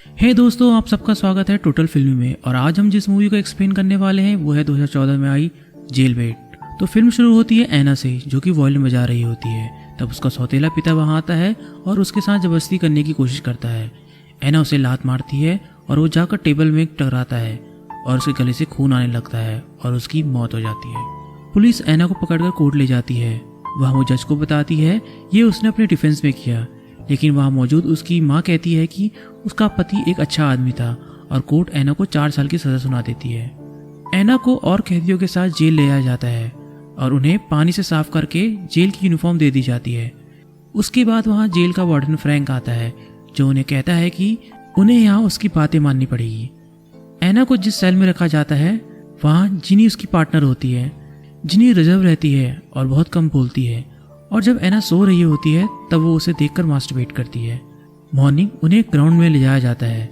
हे दोस्तों, आप सबका स्वागत है टोटल फिल्म में। और आज हम जिस मूवी को एक्सप्लेन करने वाले हैं वो है 2014 में आई जेलबेट। तो फिल्म शुरू होती है ऐना से, जो कि वॉल्यूम बजा रही होती है। तब उसका सौतेला पिता वहां आता है और उसके साथ जबरदस्ती करने की कोशिश करता है। ऐना उसे लात मारती है और वो जाकर टेबल में टकराता है और उसके गले से खून आने लगता है और उसकी मौत हो जाती है। पुलिस ऐना को पकड़कर कोर्ट ले जाती है। वहाँ वो जज को बताती है ये उसने अपने डिफेंस में किया, लेकिन वहाँ मौजूद उसकी माँ कहती है कि उसका पति एक अच्छा आदमी था और कोर्ट ऐना को 4 साल की सजा सुना देती है। ऐना को और कैदियों के साथ जेल ले आया जाता है और उन्हें पानी से साफ करके जेल की यूनिफॉर्म दे दी जाती है। उसके बाद वहाँ जेल का वार्डन फ्रैंक आता है, जो उन्हें कहता है कि उन्हें यहाँ उसकी बातें माननी पड़ेगी। ऐना को जिस सेल में रखा जाता है वहाँ जिनी उसकी पार्टनर होती है। जिनी रिजर्व रहती है और बहुत कम बोलती है, और जब ऐना सो रही होती है तब वो उसे देखकर मास्टरबेट करती है। मॉर्निंग उन्हें ग्राउंड में ले जाया जाता है।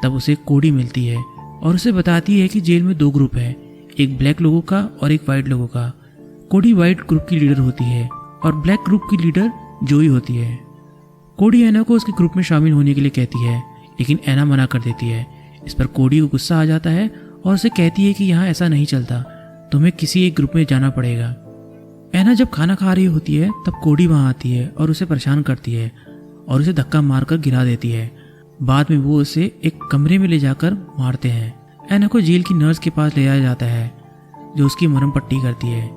तब उसे कोडी मिलती है और उसे बताती है कि जेल में 2 ग्रुप है, एक ब्लैक लोगों का और एक वाइट लोगों का। कोडी वाइट ग्रुप की लीडर होती है और ब्लैक ग्रुप की लीडर जोई होती है। कोडी ऐना को उसके ग्रुप में शामिल होने के लिए कहती है, लेकिन ऐना मना कर देती है। इस पर कोडी को गुस्सा आ जाता है और उसे कहती है कि यहाँ ऐसा नहीं चलता, तुम्हें किसी एक ग्रुप में जाना पड़ेगा। ऐना जब खाना खा रही होती है तब कोडी वहां आती है और उसे परेशान करती है और उसे धक्का मारकर गिरा देती है। बाद में वो उसे एक कमरे में ले जाकर मारते हैं। ऐना को जेल की नर्स के पास ले जाया जाता है, जो उसकी मरहम पट्टी करती है।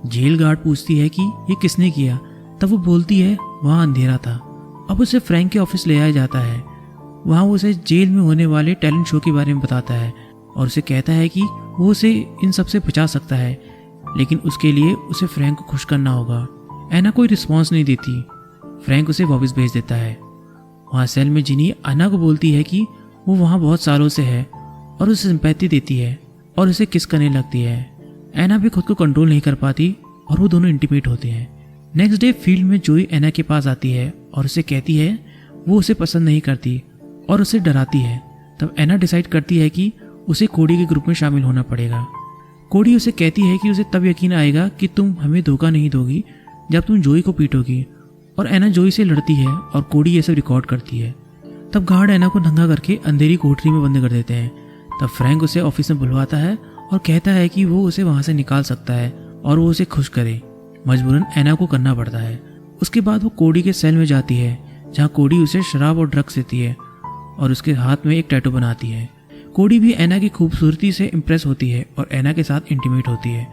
जेल गार्ड पूछती है कि ये किसने किया, तब वो बोलती है वहाँ अंधेरा था। अब उसे फ्रैंक के ऑफिस ले जाया जाता है। वहाँ वो उसे जेल में होने वाले टैलेंट शो के बारे में बताता है और उसे कहता है कि वो उसे इन सब से बचा सकता है, लेकिन उसके लिए उसे फ्रैंक को खुश करना होगा। ऐना कोई रिस्पॉन्स नहीं देती। फ्रैंक उसे वापस भेज देता है। वहाँ सेल में जिनी ऐना को बोलती है कि वो वहाँ बहुत सालों से है और उसे सिंपैथी देती है और उसे किस करने लगती है। ऐना भी खुद को कंट्रोल नहीं कर पाती और वो दोनों इंटीमेट होते हैं। नेक्स्ट डे फील्ड में जोई ऐना के पास आती है और उसे कहती है वो उसे पसंद नहीं करती और उसे डराती है। तब ऐना डिसाइड करती है कि उसे कोडी के ग्रुप में शामिल होना पड़ेगा। कोडी उसे कहती है कि उसे तब यकीन आएगा कि तुम हमें धोखा नहीं दोगी जब तुम जोई को पीटोगी। और ऐना जोई से लड़ती है और कोडी ये सब रिकॉर्ड करती है। तब गार्ड ऐना को नंगा करके अंधेरी कोठरी में बंद कर देते हैं। तब फ्रैंक उसे ऑफिस में बुलवाता है और कहता है कि वो उसे वहां से निकाल सकता है और वो उसे खुश करे। मजबूरन ऐना को करना पड़ता है। उसके बाद वो कोडी के सेल में जाती है, जहाँ कोडी उसे शराब और ड्रग्स देती है और उसके हाथ में एक टैटू बनाती है। कोडी भी ऐना की खूबसूरती से इम्प्रेस होती है और ऐना के साथ इंटीमेट होती है।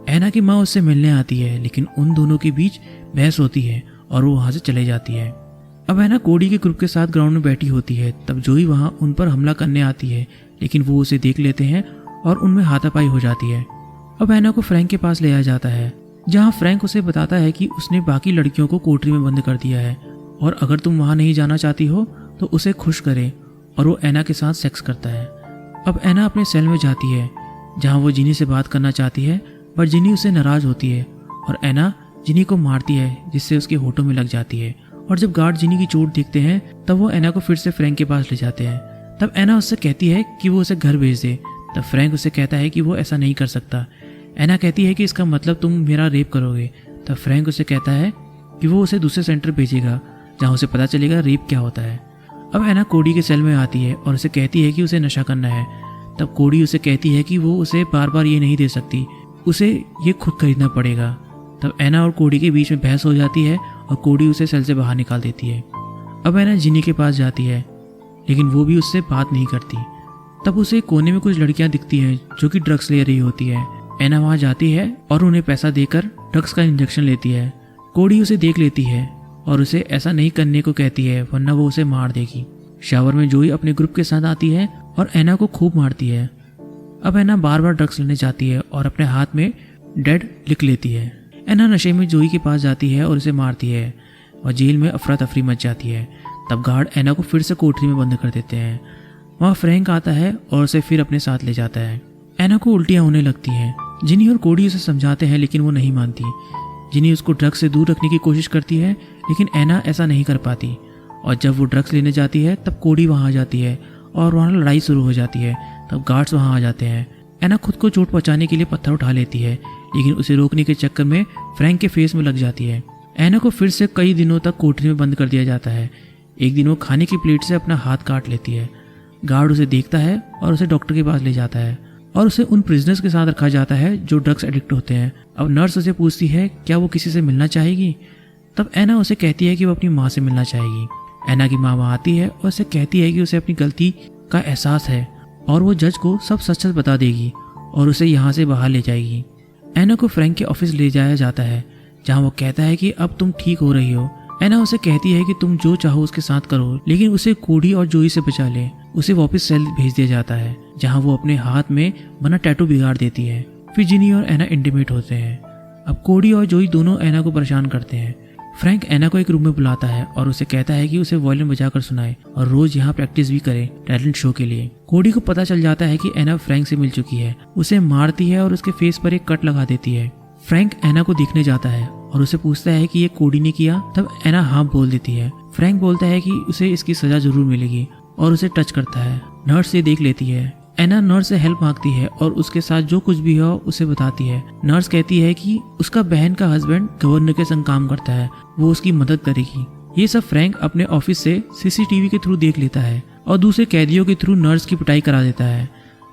ऐना की माँ उससे मिलने आती है, लेकिन उन दोनों के बीच बहस होती है और वो वहाँ से चले जाती है। अब ऐना कोडी के ग्रुप के साथ ग्राउंड में बैठी होती है। तब जोई वहाँ उन पर हमला करने आती है, लेकिन वो उसे देख लेते हैं और उनमें हाथापाई हो जाती है। अब ऐना को फ्रैंक के पास ले आया जाता है, जहाँ फ्रैंक उसे बताता है कि उसने बाकी लड़कियों को कोठरी में बंद कर दिया है और अगर तुम वहाँ नहीं जाना चाहती हो तो उसे खुश करे, और वो ऐना के साथ सेक्स करता है। अब ऐना अपने सेल में जाती है, जहाँ वो जिनी से बात करना चाहती है, पर जिनी उससे नाराज होती है और ऐना जिनी को मारती है, जिससे उसके होठों में लग जाती है। और जब गार्ड जिनी की चोट देखते हैं तब वो ऐना को फिर से फ्रैंक के पास ले जाते हैं। तब ऐना उससे कहती है कि वो उसे घर भेज दे। तब फ्रैंक उसे कहता है कि वो ऐसा नहीं कर सकता। ऐना कहती है कि इसका मतलब तुम मेरा रेप करोगे। तब फ्रैंक उसे कहता है कि वो उसे दूसरे सेंटर भेजेगा, जहाँ उसे पता चलेगा रेप क्या होता है। अब ऐना कोडी के सेल में आती है और उसे कहती है कि उसे नशा करना है। तब कोडी उसे कहती है कि वो उसे बार बार ये नहीं दे सकती, उसे ये खुद खरीदना पड़ेगा। तब ऐना और कोडी के बीच में बहस हो जाती है और कोडी उसे सेल से बाहर निकाल देती है। अब ऐना जिनी के पास जाती है, लेकिन वो भी उससे बात नहीं करती। तब उसे कोने में कुछ लड़कियां दिखती हैं जो कि ड्रग्स ले रही होती है। ऐना वहां जाती है और उन्हें पैसा देकर ड्रग्स का इंजेक्शन लेती है। कोडी उसे देख लेती है और उसे ऐसा नहीं करने को कहती है, वरना वो उसे मार देगी। शावर में जोई अपने ग्रुप के साथ आती है और ऐना को खूब मारती है। अब ऐना बार बार ड्रग्स लेने जाती है और अपने हाथ में डेड लिख लेती है। ऐना नशे में जोई के पास जाती है और उसे मारती है और जेल में अफरा तफरी मच जाती है। तब गार्ड ऐना को फिर से कोठरी में बंद कर देते हैं। वहाँ फ्रैंक आता है और उसे फिर अपने साथ ले जाता है। ऐना को उल्टियाँ होने लगती हैं। जिनी और कोडी उसे समझाते हैं, लेकिन वो नहीं मानती। जिनी उसको ड्रग्स से दूर रखने की कोशिश करती है, लेकिन ऐना ऐसा नहीं कर पाती। और जब वो ड्रग्स लेने जाती है तब कोडी वहाँ आ जाती है और वहाँ लड़ाई शुरू हो जाती है। तब गार्ड्स वहाँ आ जाते हैं। ऐना खुद को चोट पहुँचाने के लिए पत्थर उठा लेती है, लेकिन उसे रोकने के चक्कर में फ्रैंक के फेस में लग जाती है। ऐना को फिर से कई दिनों तक कोठरी में बंद कर दिया जाता है। एक दिन वो खाने की प्लेट से अपना हाथ काट लेती है। गार्ड उसे देखता है और उसे डॉक्टर के पास ले जाता है और उसे उन प्रिजनर्स के साथ रखा जाता है जो ड्रग्स एडिक्ट होते हैं। अब नर्स उसे पूछती है क्या वो किसी से मिलना चाहेगी। तब एना उसे कहती है कि वो अपनी माँ से मिलना चाहेगी। एना की माँ वहाँ आती है और उसे कहती है कि उसे अपनी गलती का एहसास है और वो जज को सब सच सच बता देगी और उसे यहाँ से बाहर ले जाएगी। एना को फ्रैंक के ऑफिस ले जाया जाता है जहाँ वो कहता है कि अब तुम ठीक हो रही हो। एना उसे कहती है कि तुम जो चाहो उसके साथ करो, लेकिन उसे कोडी और जोई से बचा ले। उसे वापस सेल भेज दिया जाता है जहाँ वो अपने हाथ में बना टैटू बिगाड़ देती है। फिर जिनी और एना इंटीमेट होते हैं। अब कोडी और जोई दोनों एना को परेशान करते हैं। फ्रैंक एना को एक रूम में बुलाता है और उसे कहता है कि उसे वायलिन बजाकर सुनाए और रोज यहाँ प्रैक्टिस भी करे टैलेंट शो के लिए। कोडी को पता चल जाता है कि एना फ्रैंक से मिल चुकी है। उसे मारती है और उसके फेस पर एक कट लगा देती है। फ्रैंक एना को देखने जाता है और उसे पूछता है कि ये कोडी ने किया। तब एना हाँ बोल देती है। फ्रैंक बोलता है कि उसे इसकी सजा जरूर मिलेगी और उसे टच करता है। नर्स ये देख लेती है। एना नर्स से हेल्प मांगती है और उसके साथ जो कुछ भी हो उसे बताती है। नर्स कहती है कि उसका बहन का हस्बैंड गवर्नर के संग काम करता है, वो उसकी मदद करेगी। ये सब फ्रैंक अपने ऑफिस से सीसीटीवी के थ्रू देख लेता है और दूसरे कैदियों के थ्रू नर्स की पिटाई करा देता है।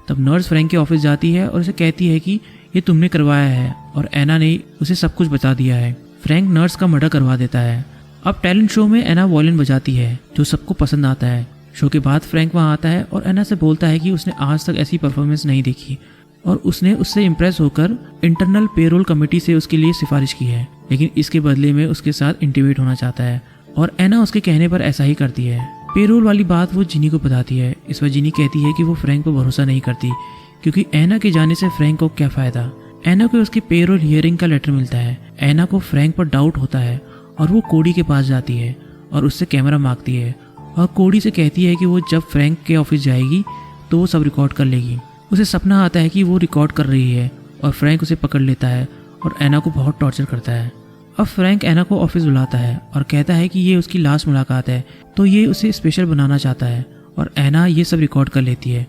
तब नर्स फ्रैंक के ऑफिस जाती है और उसे कहती है कि ये तुमने करवाया है और एना ने उसे सब कुछ बता दिया है। फ्रैंक नर्स का मर्डर करवा देता है। अब टैलेंट शो में एना वायलिन बजाती है जो सबको पसंद आता है। शो के बाद फ्रैंक वहाँ आता है और एना से बोलता है कि उसने आज तक ऐसी परफॉर्मेंस नहीं देखी और उसने उससे इम्प्रेस होकर इंटरनल पेरोल कमेटी से उसके लिए सिफारिश की है, लेकिन इसके बदले में उसके साथ इंटीमेट होना चाहता है और एना उसके कहने पर ऐसा ही करती है। पेरोल वाली बात वो जिनी को बताती है। इस पर जिनी कहती है कि वो फ्रैंक पर भरोसा नहीं करती क्योंकि एना के जाने से फ्रैंक को क्या फायदा। एना को उसकी पेरोल हियरिंग का लेटर मिलता है। एना को फ्रैंक पर डाउट होता है और वो कोडी के पास जाती है और उससे कैमरा मांगती है और कोडी से कहती है कि वो जब फ्रैंक के ऑफिस जाएगी तो वो सब रिकॉर्ड कर लेगी। उसे सपना आता है कि वो रिकॉर्ड कर रही है और फ्रैंक उसे पकड़ लेता है और एना को बहुत टॉर्चर करता है। अब फ्रैंक एना को ऑफिस बुलाता है और कहता है कि ये उसकी लास्ट मुलाकात है तो ये उसे स्पेशल बनाना चाहता है और एना ये सब रिकॉर्ड कर लेती है।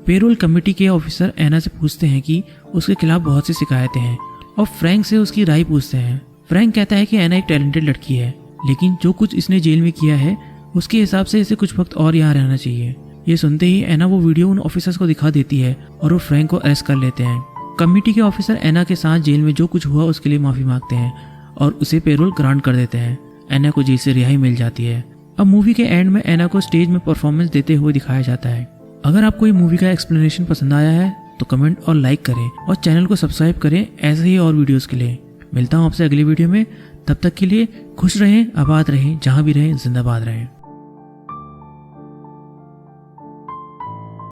पेरोल कमेटी के ऑफिसर एना से पूछते हैं कि उसके खिलाफ बहुत सी शिकायतें हैं और फ्रैंक से उसकी राय पूछते हैं। फ्रैंक कहता है कि एना एक टैलेंटेड लड़की है, लेकिन जो कुछ इसने जेल में किया है उसके हिसाब से इसे कुछ वक्त और यहाँ रहना चाहिए। ये सुनते ही एना वो वीडियो उन ऑफिसर्स को दिखा देती है और वो फ्रैंक को अरेस्ट कर लेते हैं। कमेटी के ऑफिसर एना के साथ जेल में जो कुछ हुआ उसके लिए माफी मांगते हैं और उसे पेरोल ग्रांट कर देते हैं। एना को जेल से रिहाई मिल जाती है। अब मूवी के एंड में एना को स्टेज में परफॉर्मेंस देते हुए दिखाया जाता है। अगर आपको ये मूवी का एक्सप्लेनेशन पसंद आया है तो कमेंट और लाइक करें और चैनल को सब्सक्राइब करें ऐसे ही और वीडियोस के लिए। मिलता हूँ आपसे अगली वीडियो में। तब तक के लिए खुश रहें, आबाद रहें, जहाँ भी रहें, जिंदाबाद रहें।